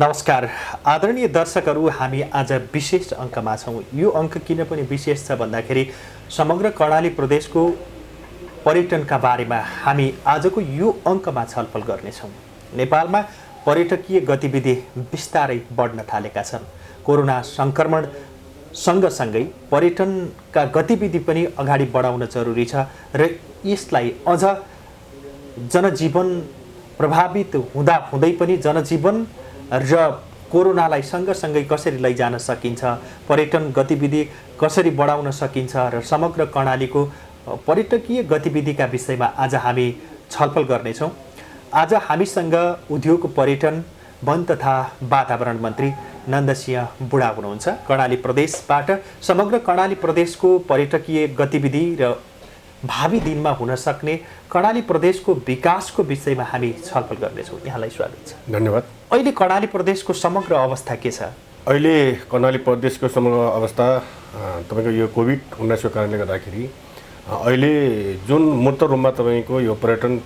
नमस्कार आदरणीय दर्शकहरू, हामी आज विशेष अङ्कमा छौँ। यो अङ्क किन पनि विशेष छ भन्दाखेरि समग्र कर्णाली प्रदेशको पर्यटनका बारेमा हामी आजको यो अङ्कमा छलफल गर्नेछौँ। नेपालमा पर्यटकीय गतिविधि बिस्तारै बढ्न थालेका छन्। कोरोना सङ्क्रमण सँगसँगै पर्यटनका गतिविधि पनि अगाडि बढाउन जरुरी छ र यसलाई अझ जनजीवन प्रभावित हुँदै पनि जनजीवन र कोरोनालाई सँगसँगै कसरी लैजान सकिन्छ, पर्यटन गतिविधि कसरी बढाउन सकिन्छ र समग्र कर्णालीको पर्यटकीय गतिविधिका विषयमा आज हामी छलफल गर्नेछौँ। आज हामीसँग उद्योग, पर्यटन, वन तथा वातावरण मन्त्री नन्दसिंह बुढा हुनुहुन्छ। कर्णाली प्रदेशबाट समग्र कर्णाली प्रदेशको पर्यटकीय गतिविधि र भावी दिनमा हुन सक्ने कर्णाली प्रदेशको विकासको विषयमा हामी छलफल गर्नेछौँ। यहाँलाई स्वागत छ। धन्यवाद। अहिले कर्णाली प्रदेशको समग्र अवस्था के छ? अहिले कर्णाली प्रदेशको समग्र अवस्था तपाईको यो कोभिड-19 को कारणले गर्दाखेरि अहिले जुन मूर्त रूपमा तपाईको यो पर्यटन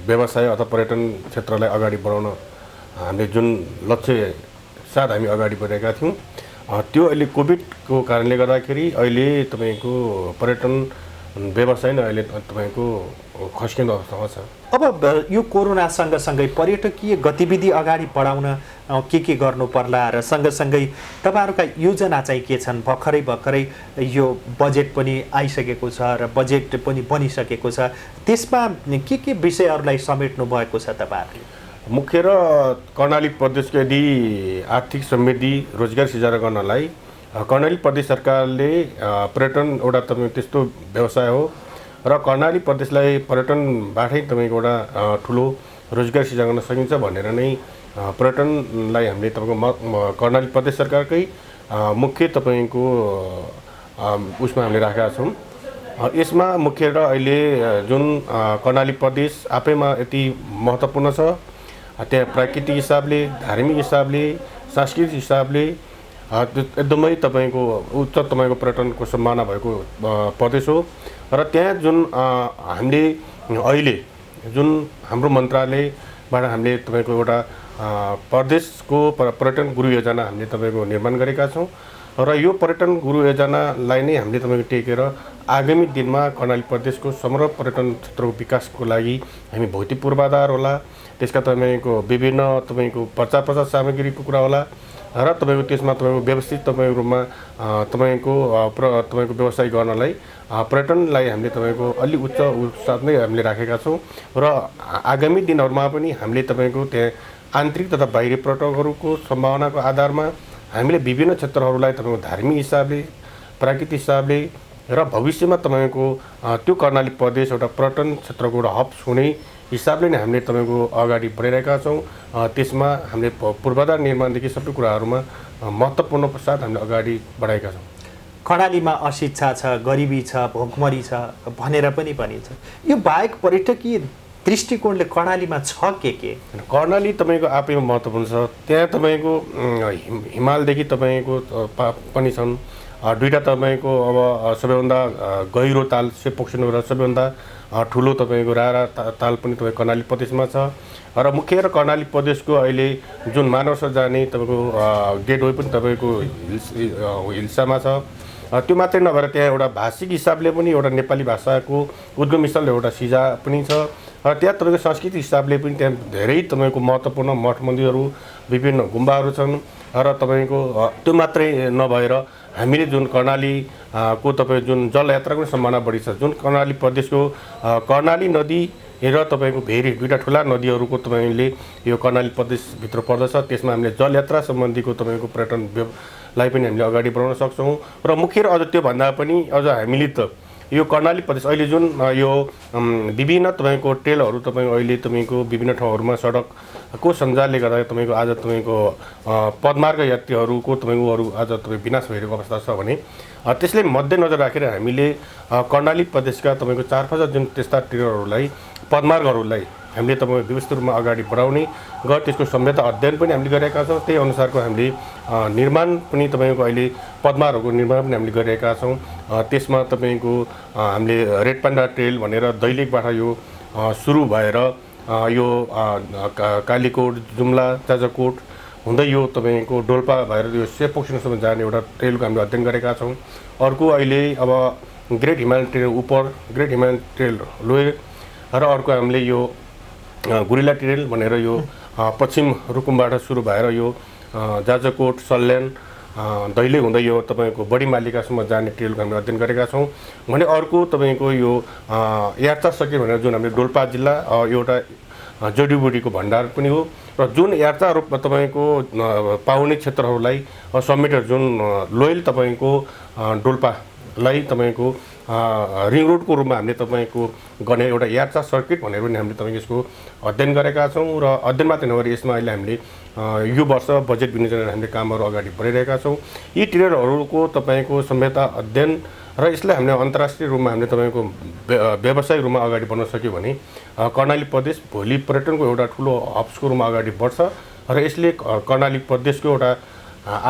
व्यवसाय अथवा पर्यटन क्षेत्रलाई अगाडि बढाउन हामीले जुन लक्ष्य साथ हामी अगाडि बढेका थियौँ, त्यो अहिले कोभिडको कारणले गर्दाखेरि अहिले तपाईको पर्यटन व्यवसाय नै अहिले तपाईको खस्किने अवस्थामा छ। अब यो कोरोना सँगसँगै पर्यटकीय गतिविधि अगाडि बढाउन के गर्नु पर्ला र सँगसँगै तपाईहरुका योजना चाहिँ के छन्? भर्खरै यो बजेट पनि आइसकेको छ र बजेट पनि बनिसकेको छ। त्यसमा के विषयहरूलाई समेट्नु भएको छ तपाईहरुले? मुख्य र कर्णाली प्रदेशको यदि आर्थिक समृद्धि, रोजगार सिर्जना गर्नलाई कर्णाली प्रदेश सरकारले पर्यटन एउटा तपाईको त्यस्तो व्यवसाय हो र कर्णाली प्रदेशलाई पर्यटनबाटै तपाईको एउटा ठुलो रोजगार सिर्जना गर्न सकिन्छ भनेर नै पर्यटनलाई हामीले तपाईको कर्णाली प्रदेश सरकारकै मुख्य तपाईको उसमा हामीले राखेका छौँ। यसमा मुख्य र अहिले जुन कर्णाली प्रदेश आफैमा यति महत्त्वपूर्ण छ, त्यहाँ प्राकृतिक हिसाबले, धार्मिक हिसाबले, सांस्कृतिक हिसाबले एकदमै तपाईको उच्च तपाईको पर्यटनको सम्भावना भएको प्रदेश हो र त्यहाँ जुन हामीले अहिले जुन हाम्रो मन्त्रालयबाट हामीले तपाईको एउटा प्रदेशको पर्यटन गुरु योजना हामीले तपाईको निर्माण गरेका छौँ र यो पर्यटन गुरु योजनालाई नै हामीले तपाईको टेकेर आगामी दिनमा कर्णाली प्रदेशको समग्र पर्यटन क्षेत्रको विकासको लागि हामी भौतिक पूर्वाधार होला, त्यसका तपाईको विभिन्न तपाईको प्रचार सामग्रीको कुरा होला र तपाईको त्यसमा तपाईको व्यवस्थित तपाईको रूपमा तपाईको व्यवसाय गर्नलाई पर्यटनलाई हामीले तपाईको अलि उच्च साथ नै हामीले राखेका छौँ र आगामी दिनहरुमा पनि हामीले तपाईको त्यहाँ आन्तरिक तथा बाहिरी पर्यटकहरूको सम्भावनाको आधारमा हामीले विभिन्न क्षेत्रहरूलाई तपाईको धार्मिक हिसाबले, प्राकृतिक हिसाबले र भविष्यमा तपाईको त्यो कर्णाली प्रदेश एउटा पर्यटन क्षेत्रको एउटा हब हुने हिसाबले नै हामीले तपाईको अगाडि बढिरहेका छौँ। त्यसमा हामीले पूर्वाधार निर्माणदेखि सबै कुराहरूमा महत्त्वपूर्ण साथ हामीले अगाडि बढाएका छौँ। कर्णालीमा अशिक्षा छ, गरिबी छ, भोकमरी छ भनेर पनि भनिन्छ। यो बाहेक पर्यटकीय दृष्टिकोणले कर्णालीमा छ के? कर्णाली तपाईको आफैमा महत्त्वपूर्ण छ। त्यहाँ तपाईको हिमालदेखि तपाईको पनि छन् दुईटा तपाईको अब सबैभन्दा गहिरो ताल सेपोक्सुनो र सबैभन्दा ठुलो तपाईको रारा ताल पनि तपाईको कर्णाली प्रदेशमा छ र मुख्य र कर्णाली प्रदेशको अहिले जुन मानव जाने तपाईको गेटवे पनि तपाईको हिल्सामा छ। त्यो मात्रै नभएर त्यहाँ एउटा भाषिक हिसाबले पनि एउटा नेपाली भाषाको उद्गम स्थल एउटा सिजा पनि छ र त्यहाँ तपाईको सांस्कृतिक हिसाबले पनि त्यहाँ धेरै तपाईको महत्त्वपूर्ण मठ मन्दिरहरू, विभिन्न गुम्बाहरू छन् र तपाईको त्यो मात्रै नभएर हामीले जुन कर्णाली को तपाईको जुन जलयात्राको सम्भावना बढी छ। जुन कर्णाली प्रदेशको कर्णाली नदी र तपाईको भेरी दुईटा ठुला नदीहरूको तपाईले यो कर्णाली प्रदेशभित्र पर्दछ। त्यसमा हामीले जलयात्रा सम्बन्धीको तपाईको पर्यटनलाई पनि हामीले अगाडि बढाउन सक्छौँ र मुख्य र अझ त्यो भन्दा पनि अझ हामीले त यो कर्णाली प्रदेश अहिले जुन यो विभिन्न तपाईको ट्रेलहरू तपाईको अहिले तपाईको विभिन्न ठाउँहरूमा सडकको सञ्जालले गर्दा तपाईको आज तपाईको पदमार्ग यात्रीहरूको तपाईको आज तपाईको विनाश भइरहेको अवस्था छ भने त्यसले मध्यनजर राखेर हामीले कर्णाली प्रदेशका तपाईको 4-5 जुन त्यस्ता ट्रेलरहरूलाई, पदमार्गहरूलाई हामीले तपाईको व्यवस्थित रूपमा अगाडि बढाउने त्यसको सम्यता अध्ययन पनि हामीले गरेका छौँ। त्यही अनुसारको हामीले निर्माण पनि तपाईको अहिले पदमार्गहरूको निर्माण पनि हामीले गरेका छौँ। त्यसमा तपाईको हामीले रेड पान्डा ट्रेल भनेर दैलेखबाट यो सुरु भएर यो कालीकोट, जुम्ला, जाजरकोट हुँदै यो तपाईँको डोल्पा भएर यो सेपोक्सनसम्म जाने एउटा ट्रेलको हामीले अध्ययन गरेका छौँ। अर्को अहिले अब great Himalayan trail great Himalayan trail lower र अर्को हामीले यो गुरिल्ला ट्रेल भनेर यो पश्चिम रुकुमबाट सुरु भएर यो जाजरकोट, सल्यान, दैले हुँदै यो तपाईँको बढी मालिकासम्म जाने ट्रेलको हामीले अध्ययन गरेका छौँ भने अर्को तपाईँको यो यात्रा सके भनेर जुन हामीले डोल्पा जिल्ला एउटा जडीबुटीको भण्डार पनि हो र जुन यात्रा रूपमा तपाईँको पाउने क्षेत्रहरूलाई समेटेर जुन लोयल तपाईँको डोल्पालाई तपाईँको रिङ रोडको रूपमा हामीले तपाईँको गर्ने एउटा यात्रा सर्किट भनेर पनि हामीले तपाईँको यसको अध्ययन गरेका छौँ र अध्ययन मात्रै नगरी यसमा अहिले हामीले यो वर्ष बजेट विनियोजन हामीले कामहरू अगाडि बढाइरहेका छौँ। यी ट्रेलहरूको तपाईँको संहिता अध्ययन र यसलाई हामीले अन्तर्राष्ट्रिय रूपमा हामीले तपाईँको व्यावसायिक रूपमा अगाडि बढ्न सक्यो भने कर्णाली प्रदेश भोलि पर्यटनको एउटा ठुलो हब्सको रूपमा अगाडि बढ्छ र यसले कर्णाली प्रदेशको एउटा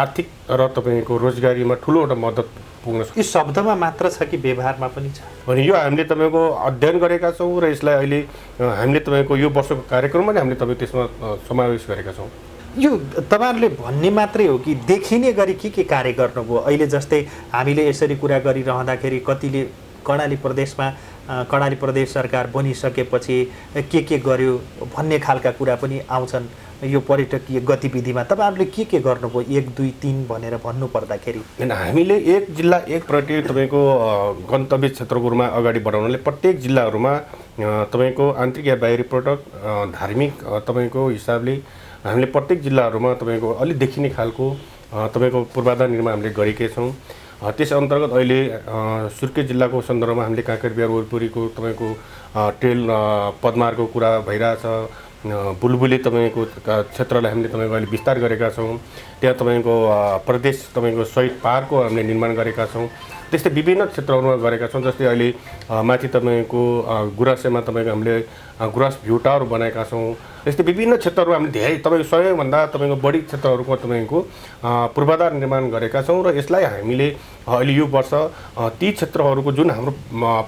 आर्थिक र तपाईँको रोजगारीमा ठुलो एउटा मद्दत पुग्न सक्छ। यो शब्दमा मात्र छ कि व्यवहारमा पनि छ भने यो हामीले तपाईँको अध्ययन गरेका छौँ र यसलाई अहिले हामीले तपाईँको यो वर्षको कार्यक्रममा नै हामीले तपाईँ त्यसमा समावेश गरेका छौँ। यो तपाईँहरूले भन्ने मात्रै हो कि देखिने गरी के कार्य गर्नुभयो? अहिले जस्तै हामीले यसरी कुरा गरिरहँदाखेरि कतिले कर्णाली प्रदेश सरकार बनिसकेपछि के गर्यो भन्ने खालका कुरा पनि आउँछन् यो पर्यटकीय गतिविधिमा। तपाईँहरूले के गर्नुभयो 1, 2, 3 भनेर भन्नु पर्दाखेरि? हामीले एक जिल्ला एक पर्यटक तपाईँको गन्तव्य क्षेत्रको रूपमा अगाडि बढाउनाले प्रत्येक जिल्लाहरूमा तपाईँको आन्तरिक या बाहिरी पर्यटक धार्मिक तपाईँको हिसाबले हामीले प्रत्येक जिल्लाहरूमा तपाईँको अलि देखिने खालको तपाईँको पूर्वाधार निर्माण हामीले गरेकै छौँ। त्यस अन्तर्गत अहिले सुर्खेत जिल्लाको सन्दर्भमा हामीले काँक्रेबिहार वरिपरिको तपाईँको ट्रेल पदमार्गको कुरा भइरहेछ। बुलबुले तपाईँको क्षेत्रलाई हामीले तपाईँको अहिले विस्तार गरेका छौँ। त्यहाँ तपाईँको प्रदेश तपाईँको शहीद पार्कको हामीले निर्माण गरेका छौँ। त्यस्तै विभिन्न क्षेत्रहरूमा गरेका छौँ। जस्तै अहिले माथि तपाईँको गुराँसमा तपाईँको हामीले गुराँस भ्यू टावर बनाएका छौँ। यस्तै विभिन्न क्षेत्रहरू हामीले धेरै तपाईँको 100भन्दा तपाईँको बढी क्षेत्रहरूको तपाईँको पूर्वाधार निर्माण गरेका छौँ र यसलाई हामीले अहिले यो वर्ष ती क्षेत्रहरूको जुन हाम्रो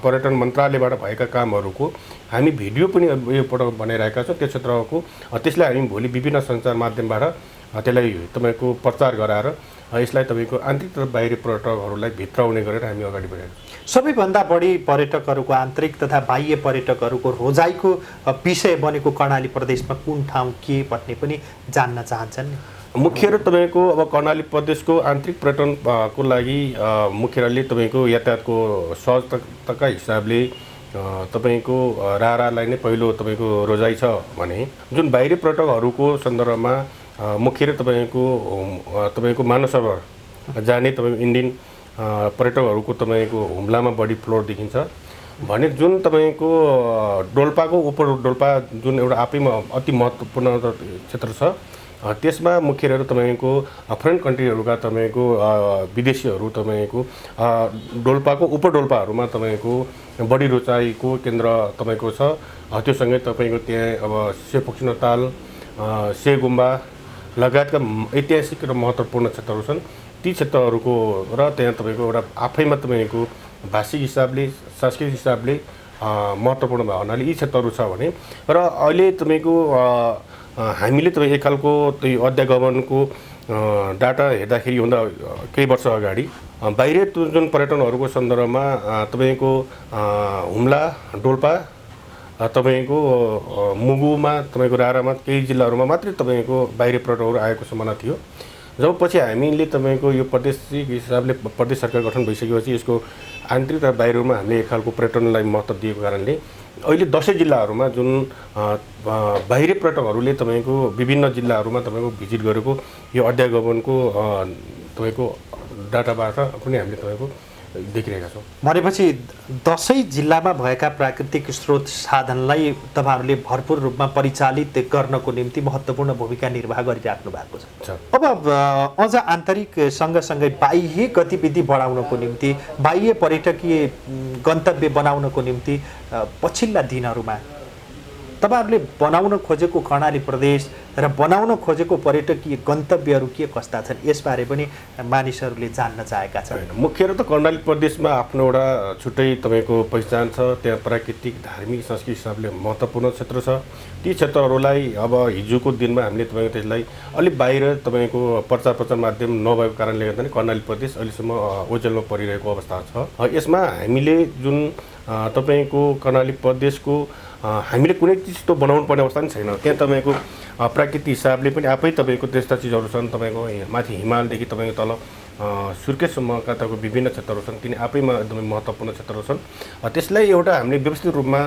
पर्यटन मन्त्रालयबाट भएका कामहरूको हामी भिडियो पनि यो पटक बनाइरहेका छौँ। त्यो क्षेत्रको त्यसलाई हामी भोलि विभिन्न सञ्चार माध्यमबाट त्यसलाई तपाईँको प्रचार गराएर यसलाई तपाईँको आन्तरिक तथा बाहिरी पर्यटकहरूलाई भित्राउने गरेर हामी अगाडि बढाएका छौँ। सबैभन्दा बढी पर्यटकहरूको आन्तरिक तथा बाह्य पर्यटकहरूको रोजाइको विषय बनेको कर्णाली प्रदेशमा कुन ठाउँ के भन्ने पनि जान्न चाहन्छन्। मुख्य र तपाईँको अब कर्णाली प्रदेशको आन्तरिक पर्यटनको लागि मुख्यले तपाईँको यातायातको सहजताका हिसाबले तपाईँको रारालाई नै पहिलो तपाईँको रोजाइ छ भने जुन बाहिरी पर्यटकहरूको सन्दर्भमा मुख्य तपाईँको मानव सरोवर जाने तपाईँको इन्डियन पर्यटकहरूको तपाईँको हुम्लामा बढी फ्लोर देखिन्छ भने जुन तपाईँको डोल्पाको उपर डोल्पा जुन एउटा आफैमा अति महत्त्वपूर्ण क्षेत्र छ त्यसमा मुख्य तपाईँको फरेन कन्ट्रीहरूका तपाईँको विदेशीहरू तपाईँको डोल्पाको उप डोल्पाहरूमा तपाईँको बढी रोचाइको केन्द्र तपाईँको छ। त्योसँगै तपाईँको त्यहाँ अब सेपोक्सिनो ताल, से गुम्बा लगायतका ऐतिहासिक र महत्त्वपूर्ण क्षेत्रहरू छन्। ती क्षेत्रहरूको र त्यहाँ तपाईँको एउटा आफैमा तपाईँको भाषिक हिसाबले सांस्कृतिक हिसाबले महत्त्वपूर्ण भएको हुनाले यी क्षेत्रहरू छ भने र अहिले तपाईँको हामीले तपाईँ एक खालको त्यो अध्यागमनको डाटा हेर्दाखेरि हुँदा केही वर्ष अगाडि बाहिर जुन पर्यटनहरूको सन्दर्भमा तपाईँको हुम्ला, डोल्पा, तपाईँको मुगुमा, तपाईँको रारामा केही जिल्लाहरूमा मात्रै तपाईँको बाहिरी पर्यटकहरू आएको सम्भावना थियो। जब पछि हामीले तपाईँको यो प्रादेशिक हिसाबले प्रदेश सरकार गठन भइसकेपछि यसको आन्तरिक र बाहिरमा हामीले एक खालको पर्यटनलाई महत्त्व दिएको कारणले अहिले 10 जिल्लाहरूमा जुन बाहिरी पर्यटकहरूले तपाईँको विभिन्न जिल्लाहरूमा तपाईँको भिजिट गरेको यो अध्यागमनको तपाईँको डाटाबाट पनि हामीले तपाईँको देखिरहेका छौँ। भनेपछि 10 जिल्लामा भएका प्राकृतिक स्रोत साधनलाई तपाईँहरूले भरपूर रूपमा परिचालित गर्नको निम्ति महत्त्वपूर्ण भूमिका निर्वाह गरिराख्नु भएको छ। अब अझ आन्तरिक सँगसँगै बाह्य गतिविधि बढाउनको निम्ति, बाह्य पर्यटकीय गन्तव्य बनाउनको निम्ति पछिल्ला दिनहरूमा तपाईहरुले बनाउन खोजेको कर्णाली प्रदेश र बनाउन खोजेको पर्यटकीय गन्तव्यहरू के कस्ता छन् यसबारे पनि मानिसहरूले जान्न चाहेका छन्। मुख्य त कर्णाली प्रदेशमा आफ्नो एउटा छुट्टै तपाईँको पहिचान छ। त्यहाँ प्राकृतिक धार्मिक सांस्कृतिक हिसाबले महत्त्वपूर्ण क्षेत्र छ। ती क्षेत्रहरूलाई अब हिजोको दिनमा हामीले तपाईँको त्यसलाई अलिक बाहिर तपाईँको प्रचार प्रचार माध्यम नभएको कारणले गर्दा कर्णाली प्रदेश अहिलेसम्म ओझेलमा परिरहेको अवस्था छ। यसमा हामीले जुन तपाईँको कर्णाली प्रदेशको हामीले कुनै चिज त बनाउनु पर्ने अवस्था पनि छैन। त्यहाँ तपाईँको प्राकृतिक हिसाबले पनि आफै तपाईँको त्यस्ता चिजहरू छन्। तपाईँको माथि हिमालदेखि तपाईँको तल सुर्खेतसम्मका तपाईँको विभिन्न क्षेत्रहरू छन्। तिनी आफैमा एकदमै महत्त्वपूर्ण क्षेत्रहरू छन्। त्यसलाई एउटा हामीले व्यवस्थित रूपमा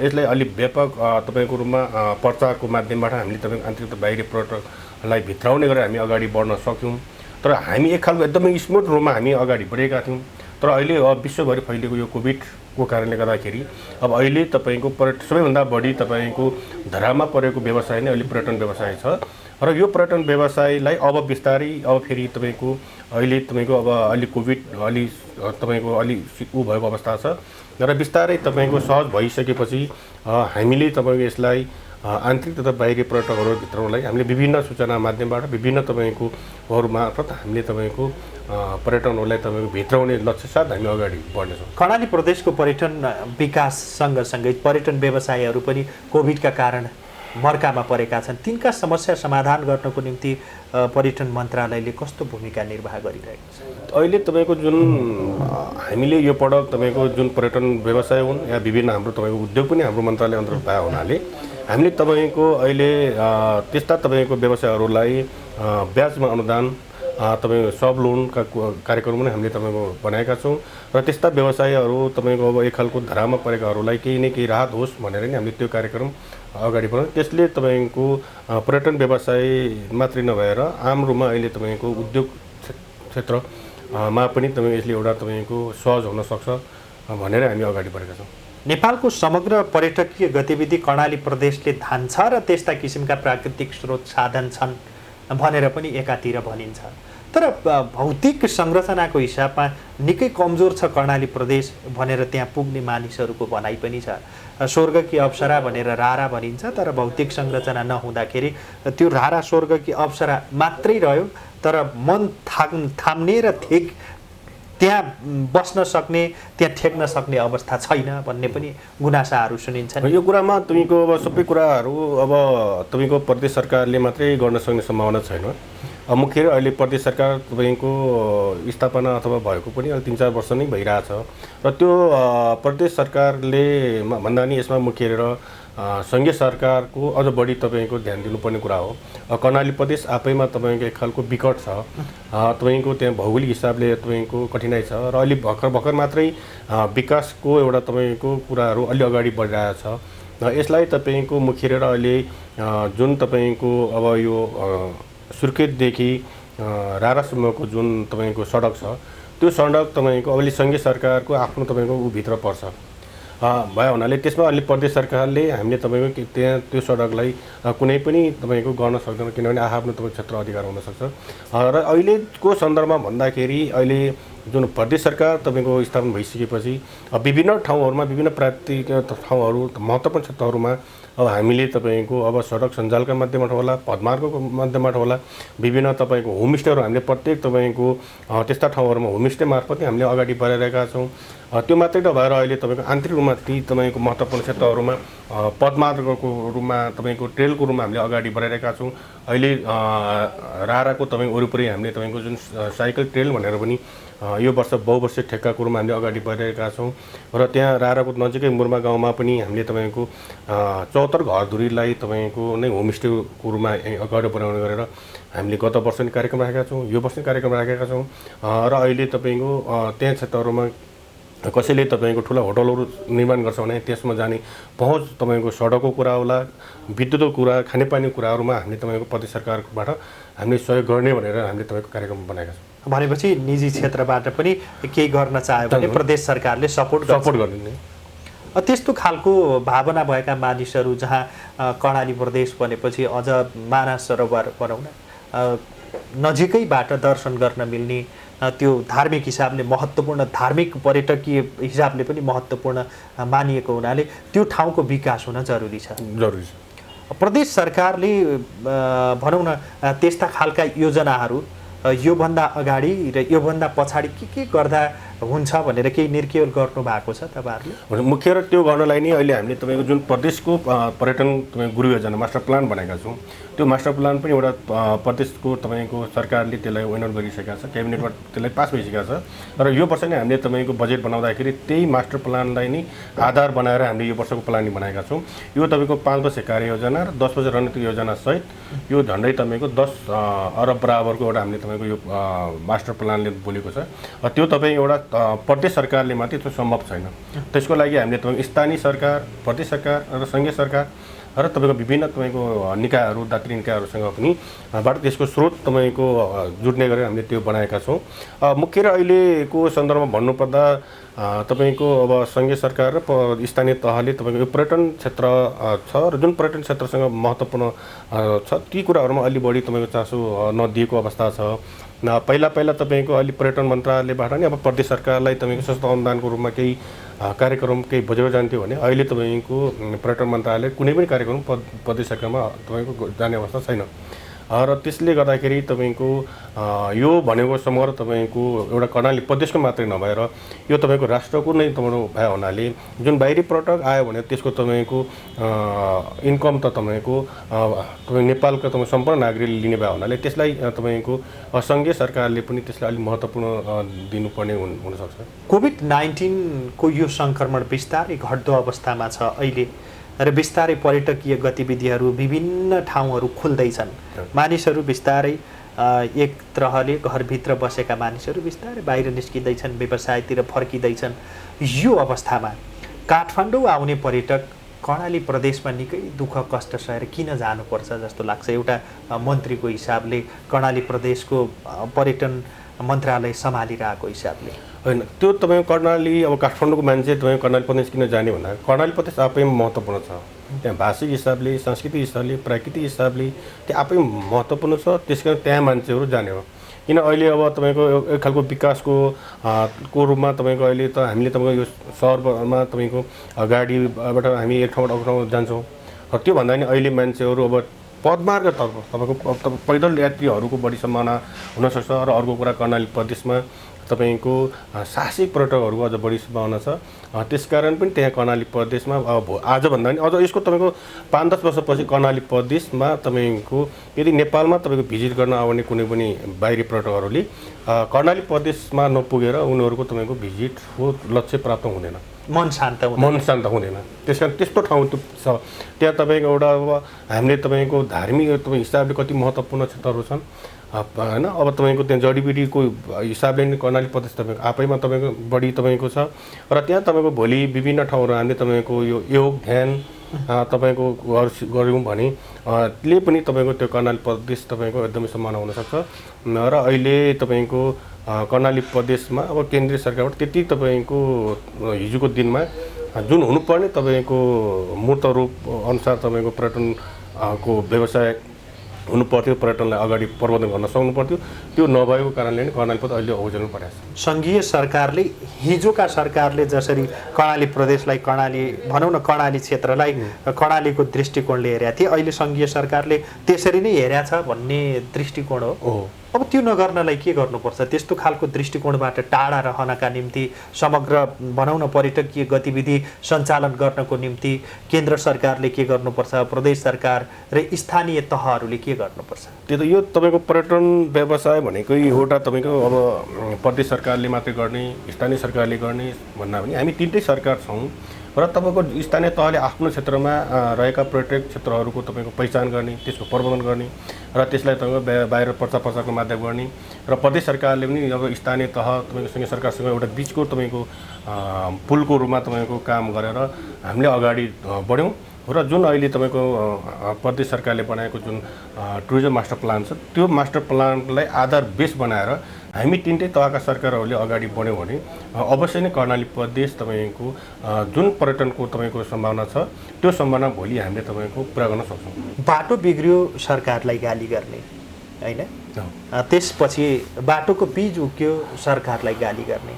यसलाई अलिक व्यापक तपाईँको रूपमा प्रचारको माध्यमबाट हामीले तपाईँको आन्तरिक बाहिरी पर्यटकलाई भित्राउने गरेर हामी अगाडि बढ्न सक्यौँ। तर हामी एक खालको एकदमै स्मुथ रूपमा हामी अगाडि बढेका थियौँ। तर अहिले विश्वभरि फैलिएको यो कोभिडको कारणले गर्दाखेरि अब अहिले तपाईँको सबैभन्दा बढी तपाईँको धरामा परेको व्यवसाय नै अहिले पर्यटन व्यवसाय छ। र यो पर्यटन व्यवसायलाई अब बिस्तारै अब फेरि तपाईँको अहिले तपाईँको अब अलि कोभिड अलि तपाईँको अलि ऊ भएको अवस्था छ र बिस्तारै तपाईँको सहज भइसकेपछि हामीले तपाईँको यसलाई आन्तरिक तथा बाहिरी पर्यटकहरू भित्राउनलाई हामीले विभिन्न सूचना माध्यमबाट विभिन्न तपाईँको मार्फत हामीले तपाईँको पर्यटनहरूलाई तपाईँको भित्राउने लक्ष्य साथ हामी अगाडि बढ्नेछौँ। कर्णाली प्रदेशको पर्यटन विकास सँगसँगै पर्यटन व्यवसायहरू पनि कोभिडका कारण मर्कामा परेका छन्। तिनका समस्या समाधान गर्नको निम्ति पर्यटन मन्त्रालयले कस्तो भूमिका निर्वाह गरिरहेको छ? अहिले तपाईँको जुन हामीले यो पटक तपाईँको जुन पर्यटन व्यवसाय हुन् या विभिन्न हाम्रो तपाईँको उद्योग पनि हाम्रो मन्त्रालय अन्तर्गत भए हुनाले हामीले तपाईँको अहिले त्यस्ता तपाईँको व्यवसायहरूलाई ब्याजमा अनुदान तपाईँको सब लोनका कार्यक्रम पनि हामीले तपाईँको बनाएका छौँ। र त्यस्ता व्यवसायहरू तपाईँको अब एक खालको धरामा परेकाहरूलाई केही न केही राहत होस् भनेर नि हामीले त्यो कार्यक्रम अगाडि बढाउँ। त्यसले तपाईँको पर्यटन व्यवसाय मात्रै नभएर आम रूपमा अहिले तपाईँको उद्योग क्षेत्रमा पनि तपाईँ यसले एउटा तपाईँको सहज हुन सक्छ भनेर हामी अगाडि बढेका छौँ। नेपालको समग्र पर्यटकीय गतिविधि कर्णाली प्रदेशले धान्छ र त्यस्ता किसिमका प्राकृतिक स्रोत साधन छन् भनेर पनि एकातिर भनिन्छ। तर भौतिक संरचनाको हिसाबमा निकै कमजोर छ कर्णाली प्रदेश भनेर त्यहाँ पुग्ने मानिसहरूको भनाइ पनि छ। स्वर्ग कि अप्सरा भनेर रारा भनिन्छ, तर भौतिक संरचना नहुँदाखेरि त्यो रारा स्वर्ग कि अप्सरा मात्रै रह्यो। तर मन थाम्ने र त्यहाँ बस्न सक्ने त्यहाँ ठेक्न सक्ने अवस्था छैन भन्ने पनि गुनासाहरू सुनिन्छन्। यो कुरामा तपाईँको अब सबै कुराहरू अब तपाईँको प्रदेश सरकारले मात्रै गर्न सक्ने सम्भावना छैन। मुख्य अहिले प्रदेश सरकार तपाईँको स्थापना अथवा भएको पनि अहिले 3-4 वर्ष नै भइरहेछ र त्यो प्रदेश सरकारले भन्दा नि यसमा मुख्य सङ्घीय सरकारको अझ बढी तपाईँको ध्यान दिनुपर्ने कुरा हो। कर्णाली प्रदेश आफैमा तपाईँको एक खालको विकट छ। तपाईँको त्यहाँ भौगोलिक हिसाबले तपाईँको कठिनाइ छ र अलि भर्खर मात्रै विकासको एउटा तपाईँको कुराहरू अलि अगाडि बढिरहेछ। यसलाई तपाईँको मुख्य अहिले जुन तपाईँको अब यो सुर्खेतदेखि रारासम्मको जुन तपाईँको सडक छ त्यो सडक तपाईँको अहिले सङ्घीय सरकारको आफ्नो तपाईँको भित्र पर्छ भयो हुनाले त्यसमा अलि प्रदेश सरकारले हामीले तपाईँको त्यहाँ त्यो सडकलाई कुनै पनि तपाईँको गर्न सक्दैन, किनभने आफ्नो तपाईँको क्षेत्र अधिकार हुनसक्छ। र अहिलेको सन्दर्भमा भन्दाखेरि अहिले जुन प्रदेश सरकार तपाईँको स्थापना भइसकेपछि विभिन्न ठाउँहरूमा विभिन्न प्राकृतिक ठाउँहरू महत्त्वपूर्ण क्षेत्रहरूमा अब हामीले तपाईँको अब सडक सञ्जालका माध्यमबाट होला, पदमार्गको माध्यमबाट होला, विभिन्न तपाईँको होमस्टेहरू हामीले प्रत्येक तपाईँको त्यस्ता ठाउँहरूमा होमस्टे मार्फत हामीले अगाडि बढाइरहेका छौँ। त्यो मात्रै नभएर अहिले तपाईँको आन्तरिक रूपमा ती तपाईँको महत्त्वपूर्ण क्षेत्रहरूमा पदमार्गको रूपमा तपाईँको ट्रेलको रूपमा हामीले अगाडि बढाइरहेका छौँ। अहिले राराको तपाईँको वरिपरि हामीले तपाईँको जुन साइकल ट्रेल भनेर पनि यो वर्ष बहुवर्षीय ठेक्काको रूपमा हामीले अगाडि बढाइरहेका छौँ। र त्यहाँ राराको नजिकै मुर्मा गाउँमा पनि हामीले तपाईँको 74 घरधुरीलाई तपाईँको नै होमस्टेको रूपमा अगाडि बढाउने गरेर हामीले गत वर्ष नि कार्यक्रम राखेका छौँ, यो वर्ष नि कार्यक्रम राखेका छौँ। र अहिले तपाईँको त्यहाँ क्षेत्रहरूमा कसैले तपाईँको ठुला होटलहरू निर्माण गर्छ भने त्यसमा जाने पहुँच तपाईँको सडकको कुरा होला, विद्युतको कुरा, खानेपानीको कुराहरूमा हामीले तपाईँको प्रदेश सरकारबाट हामीले सहयोग गर्ने भनेर हामीले तपाईँको कार्यक्रम बनाएका छौँ। भनेपछि निजी क्षेत्रबाट पनि केही गर्न चाह्यो भने प्रदेश सरकारले सपोर्ट गर्ने त्यस्तो खालको भावना भएका मानिसहरू जहाँ कर्णाली प्रदेश भनेपछि अझ मानस सरोवर भनौँ न नजिकैबाट दर्शन गर्न मिल्ने त्यो धार्मिक हिसाबले महत्त्वपूर्ण धार्मिक पर्यटकीय हिसाबले पनि महत्त्वपूर्ण मानिएको हुनाले त्यो ठाउँको विकास हुन जरुरी छ। जरुरी छ। प्रदेश सरकारले भनौँ न त्यस्ता खालका योजनाहरू योभन्दा अगाडि र योभन्दा पछाडि के गर्दा हुन्छ भनेर केही निर्क्युल गर्नु भएको छ तपाईँहरूले? मुख्य र त्यो गर्नलाई नै अहिले हामीले तपाईँको जुन प्रदेशको पर्यटन तपाईँको गृह योजना मास्टर प्लान बनाएका छौँ, त्यो मास्टर प्लान पनि एउटा प्रदेशको तपाईँको सरकारले त्यसलाई वाइनआउट गरिसकेका छ, क्याबिनेटमा त्यसलाई पास भइसकेका छ र यो वर्ष नै हामीले तपाईँको बजेट बनाउँदाखेरि त्यही मास्टर प्लानलाई नै आधार बनाएर हामीले यो वर्षको प्लानिङ बनाएका छौँ। यो तपाईँको 5 वर्ष कार्ययोजना र 10 वर्ष रणनीतिक योजना सहित यो झन्डै तपाईँको 10 अरब बराबरको एउटा हामीले तपाईँको यो मास्टर प्लानले बोलेको छ। त्यो तपाईँ एउटा प्रदेश सरकारले मात्रै त्यो सम्भव छैन। त्यसको लागि हामीले तपाईँको स्थानीय सरकार, प्रदेश सरकार र सङ्घीय सरकार र तपाईँको विभिन्न तपाईँको निकायहरू, दात्री निकायहरूसँग पनि बाट त्यसको स्रोत तपाईँको जुट्ने गरेर हामीले त्यो बनाएका छौँ। मुख्य र अहिलेको सन्दर्भमा भन्नुपर्दा तपाईँको अब सङ्घीय सरकार र स्थानीय तहले तपाईँको यो पर्यटन क्षेत्र छ र जुन पर्यटन क्षेत्रसँग महत्त्वपूर्ण छ ती कुराहरूमा अलि बढी तपाईँको चासो नदिएको अवस्था छ। पहिला तपाईँको अलि पर्यटन मन्त्रालयबाट नि अब प्रदेश सरकारलाई तपाईँको सस्तो अनुदानको रूपमा केही कार्यक्रम केही बजेट जान्थ्यो भने अहिले तपाईँको पर्यटन मन्त्रालय कुनै पनि कार्यक्रम प्रदेश सरकारमा तपाईँको जाने अवस्था छैन। र त्यसले गर्दाखेरि तपाईँको यो भनेको समग्र तपाईँको एउटा कर्णाली प्रदेशको मात्रै नभएर यो तपाईँको राष्ट्रको नै तपाईँको भए हुनाले जुन बाहिरी पर्यटक आयो भने त्यसको तपाईँको इन्कम त तपाईँको नेपालको तपाईँ सम्पूर्ण नागरिकले लिने भए हुनाले त्यसलाई तपाईँको सङ्घीय सरकारले पनि त्यसलाई अलिक महत्त्वपूर्ण दिनुपर्ने हुनसक्छ। कोभिड-19 को यो सङ्क्रमण बिस्तारै घट्दो अवस्थामा छ अहिले र बिस्तारै पर्यटकीय गतिविधिहरू विभिन्न ठाउँहरू खुल्दैछन्। मानिसहरू बिस्तारै एक तरहले घरभित्र बसेका मानिसहरू बिस्तारै बाहिर निस्किँदैछन्, व्यवसायतिर फर्किँदैछन्। यो अवस्थामा काठमाडौँ आउने पर्यटक कर्णाली प्रदेशमा निकै दुःख कष्ट सहेर किन जानुपर्छ जस्तो लाग्छ एउटा मन्त्रीको हिसाबले, कर्णाली प्रदेशको पर्यटन मन्त्रालय सम्हालिरहेको हिसाबले? होइन, त्यो तपाईँको कर्णाली अब काठमाडौँको मान्छे तपाईँको कर्णाली प्रदेश किन जाने भन्दा कर्णाली प्रदेश आफैमा महत्त्वपूर्ण छ। त्यहाँ भाषिक हिसाबले, सांस्कृतिक हिसाबले, प्राकृतिक हिसाबले त्यो आफै महत्त्वपूर्ण छ। त्यस कारण त्यहाँ मान्छेहरू जाने हो। किन अहिले अब तपाईँको एक खालको विकासको रूपमा तपाईँको अहिले त हामीले तपाईँको यो सहरमा तपाईँको गाडीबाट हामी एक ठाउँबाट अर्को ठाउँ जान्छौँ। त्यो भन्दा नि अहिले मान्छेहरू अब पदमार्गतर्फ तपाईँको पैदल यात्रीहरूको बढी सम्भावना हुनसक्छ। र अर्को कुरा कर्णाली प्रदेशमा तपाईँको साहसिक पर्यटकहरूको अझ बढी सम्भावना छ। त्यसकारण पनि त्यहाँ कर्णाली प्रदेशमा अब आजभन्दा पनि अझ यसको तपाईँको 5-10 वर्षपछि कर्णाली प्रदेशमा तपाईँको यदि नेपालमा तपाईँको भिजिट गर्न आउने कुनै पनि बाहिरी पर्यटकहरूले कर्णाली प्रदेशमा नपुगेर उनीहरूको तपाईँको भिजिटको लक्ष्य प्राप्त हुँदैन, मन शान्त हुँदैन। त्यस कारण त्यस्तो ठाउँ छ त्यहाँ तपाईँको एउटा अब हामीले तपाईँको धार्मिक हिसाबले कति महत्त्वपूर्ण क्षेत्रहरू छन् होइन। अब तपाईँको त्यहाँ जडीबुटीको हिसाबले नै कर्णाली प्रदेश तपाईँको आफैमा तपाईँको बढी तपाईँको छ। र त्यहाँ तपाईँको भोलि विभिन्न ठाउँहरू हामीले तपाईँको यो योग ध्यान तपाईँको गऱ्यौँ भने ले पनि तपाईँको त्यो कर्णाली प्रदेश तपाईँको एकदमै सम्भावना हुनसक्छ। र अहिले तपाईँको कर्णाली प्रदेशमा अब केन्द्रीय सरकारबाट त्यति तपाईँको हिजोको दिनमा जुन हुनुपर्ने तपाईँको मूर्त रूप अनुसार तपाईँको पर्यटनको व्यवसाय हुनुपर्थ्यो, पर्यटनलाई अगाडि प्रबन्धन गर्न सक्नु पर्थ्यो। त्यो नभएको कारणले नै कर्णाली प्रदेश अहिले ओझेल्नु परेको छ। सङ्घीय सरकारले हिजोका सरकारले जसरी कर्णाली प्रदेशलाई भनौँ न कर्णाली क्षेत्रलाई कर्णालीको दृष्टिकोणले हेरेका थिए, अहिले सङ्घीय सरकारले त्यसरी नै हेरेका छ भन्ने दृष्टिकोण हो। अब त्यो नगर्नलाई के गर्नुपर्छ? त्यस्तो खालको दृष्टिकोणबाट टाढा रहनका निम्ति समग्र भनौँ न पर्यटकीय गतिविधि सञ्चालन गर्नको निम्ति केन्द्र सरकारले के गर्नुपर्छ, प्रदेश सरकार र स्थानीय तहहरूले के गर्नुपर्छ? त्यो त यो तपाईँको पर्यटन व्यवसाय भनेकै एउटा तपाईँको अब प्रदेश सरकारले मात्रै गर्ने, स्थानीय सरकारले गर्ने भन्दा पनि हामी तिनटै सरकार छौँ। र तपाईँको स्थानीय तहले आफ्नो क्षेत्रमा रहेका पर्यटक क्षेत्रहरूको तपाईँको पहिचान गर्ने, त्यसको प्रबन्धन गर्ने र त्यसलाई तपाईँको बाहिर प्रचार प्रसारको माध्यम गर्ने। र प्रदेश सरकारले पनि अब स्थानीय तह तपाईँको सङ्घीय सरकारसँग एउटा बिचको तपाईँको पुलको रूपमा तपाईँको काम गरेर हामीले अगाडि बढ्यौँ। र जुन अहिले तपाईँको प्रदेश सरकारले बनाएको जुन टुरिज्म मास्टर प्लान छ, त्यो मास्टर प्लानलाई आधार बेस बनाएर हामी तिनटै तहका सरकारहरूले अगाडि बढ्यौँ भने अवश्य नै कर्णाली प्रदेश तपाईँको जुन पर्यटनको तपाईँको सम्भावना छ त्यो सम्भावना भोलि हामीले तपाईँको पुरा गर्न सक्छौँ। बाटो बिग्रियो सरकारलाई गाली गर्ने होइन, त्यसपछि बाटोको बीज उक्यो सरकारलाई गाली गर्ने,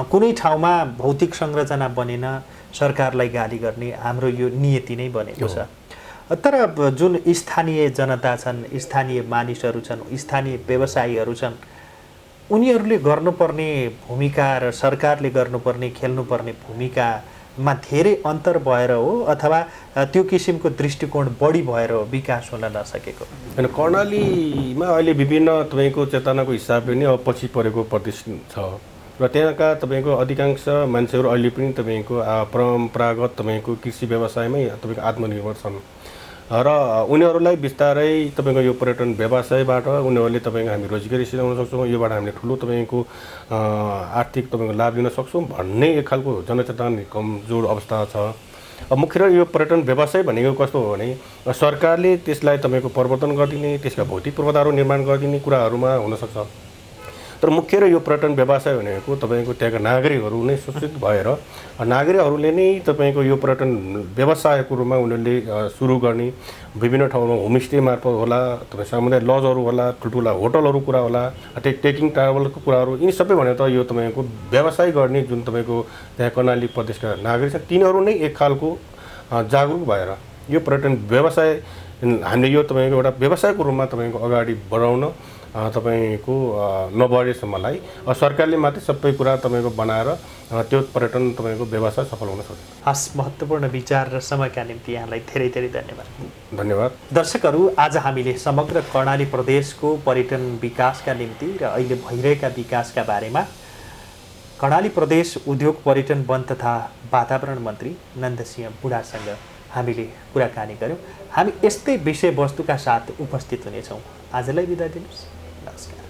कुनै ठाउँमा भौतिक संरचना बनेन सरकारलाई गाली गर्ने हाम्रो यो नियति नै बनेको छ। तर जुन स्थानीय जनता छन्, स्थानीय मानिसहरू छन्, स्थानीय व्यवसायीहरू छन्, उनीहरूले गर्नुपर्ने भूमिका र सरकारले गर्नुपर्ने खेल्नुपर्ने भूमिकामा धेरै अन्तर भएर हो अथवा त्यो किसिमको दृष्टिकोण बढी भएर हो विकास हुन नसकेको? होइन, कर्णालीमा अहिले विभिन्न तपाईँको चेतनाको हिसाबले नै अब पछि परेको प्रदेश छ र त्यहाँका तपाईँको अधिकांश मान्छेहरू अहिले पनि तपाईँको परम्परागत तपाईँको कृषि व्यवसायमै तपाईँको आत्मनिर्भर छन् र उनीहरूलाई बिस्तारै तपाईँको यो पर्यटन व्यवसायबाट उनीहरूले तपाईँको हामी रोजगारी सिर्जाउन सक्छौँ, योबाट हामीले ठुलो तपाईँको आर्थिक तपाईँको लाभ लिन सक्छौँ भन्ने एक खालको जनचेतना कमजोर अवस्था छ। अब मुख्य यो पर्यटन व्यवसाय भनेको कस्तो हो भने सरकारले त्यसलाई तपाईँको प्रवर्तन गरिदिने, त्यसका भौतिक पूर्वाधारहरू निर्माण गरिदिने कुराहरूमा हुनसक्छ। तर मुख्य यो पर्यटन व्यवसाय भनेको तपाईँको त्यहाँका नागरिकहरू नै शिक्षित भएर नागरिकहरूले नै तपाईँको यो पर्यटन व्यवसायको रूपमा उनीहरूले सुरु गर्ने, विभिन्न ठाउँमा होमस्टे मार्फत होला, तपाईँ सामुदायिक लजहरू होला, ठुल्ठुला होटलहरू कुरा होला, ट्रेकिङ ट्राभलको कुराहरू, यिनी सबै भने त यो तपाईँको व्यवसाय गर्ने जुन तपाईँको त्यहाँ कर्णाली प्रदेशका नागरिक छन् तिनीहरू नै एक खालको जागरुक भएर यो पर्यटन व्यवसाय हामीले यो तपाईँको एउटा व्यवसायको रूपमा तपाईँको अगाडि बढाउन तपाईँको नबढेसम्मलाई सरकारले मात्रै सबै कुरा तपाईँको बनाएर त्यो पर्यटन तपाईँको व्यवसाय सफल हुन सक्छ। हस्, महत्त्वपूर्ण विचार र समयका निम्ति यहाँलाई धेरै धेरै धन्यवाद। धन्यवाद। दर्शकहरू, आज हामीले समग्र कर्णाली प्रदेशको पर्यटन विकासका निम्ति र अहिले भइरहेका विकासका बारेमा कर्णाली प्रदेश उद्योग पर्यटन वन तथा वातावरण मन्त्री नन्दसिंह बुढासँग हामीले कुराकानी गऱ्यौँ। हामी यस्तै विषयवस्तुका साथ उपस्थित हुनेछौँ। आजलाई बिदा दिनुहोस्। नमस्कार।